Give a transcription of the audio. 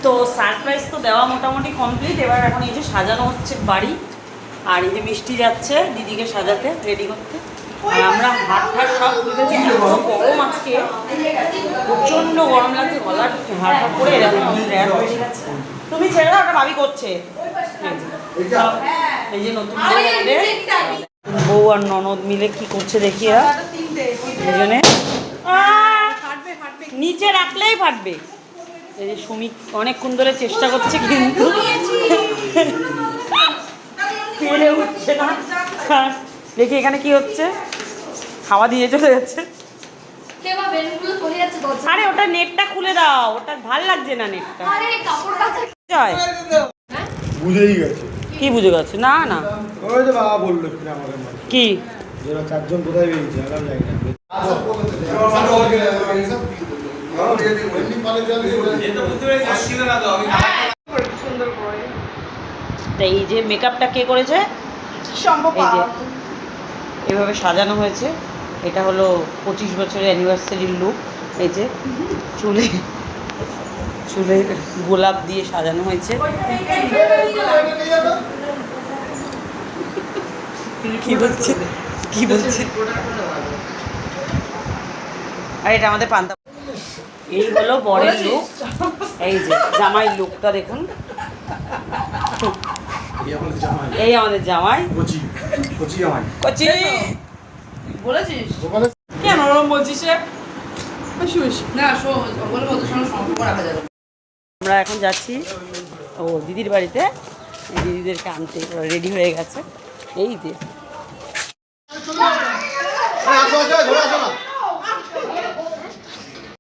তো সারপ্রাইজ তো দেওয়া মোটামুটি কমপ্লিট। এবার এখন এই যে সাজানো হচ্ছে বাড়ি, আর এই যে মিষ্টি যাচ্ছে দিদিকে সাজাতে রেডি করতে। আর আমরা হাত ঠাট সব খুলেছি। গরম আজকে প্রচণ্ড গরম লাগছে, গলার হাত হাত করে এরকম র্যাট বেরিয়ে গেছে। তুমি ছেড়ে দাও, ওটা ভাবি করছে। এই যে নতুন বউ আর ননদ মিলে কি করছে দেখি। দুজনে নিচে রাখলেই ফাটবে। এই যে সুমিত অনেকক্ষণ ধরে চেষ্টা করছে কিন্তু পেরে উঠছে না। দেখি এখানে কি হচ্ছে, হাওয়া দিয়ে চলে যাচ্ছে। আরে ওটা নেটটা খুলে দাও, ওটা ভাল লাগছে না নেটটা। বুঝেই গেছে। কি বুঝে গেছে? না না ওই যে বাবা বললো কি চারজন কোথায় বেরিয়েছে আগাম জায়গা। এই যে মেকআপটা কে করেছে? এই যে এভাবে সাজানো হয়েছে। এটা হলো 25 বছরের অ্যানিভার্সারির লুক। এই যে চুলে চুলে গোলাপ দিয়ে সাজানো হয়েছে। কি বলছে কি বলছে? আর এটা আমাদের পান্তা। এই হলো বরের লুক। এই যে জামাই লুকটা দেখুন। এই আমাদের জামাই কচি বলেছিস কেন ওরম বলছিস? আমরা এখন যাচ্ছি ও দিদির বাড়িতে, দিদিদেরকে আনতে। রেডি হয়ে গেছে এই যে।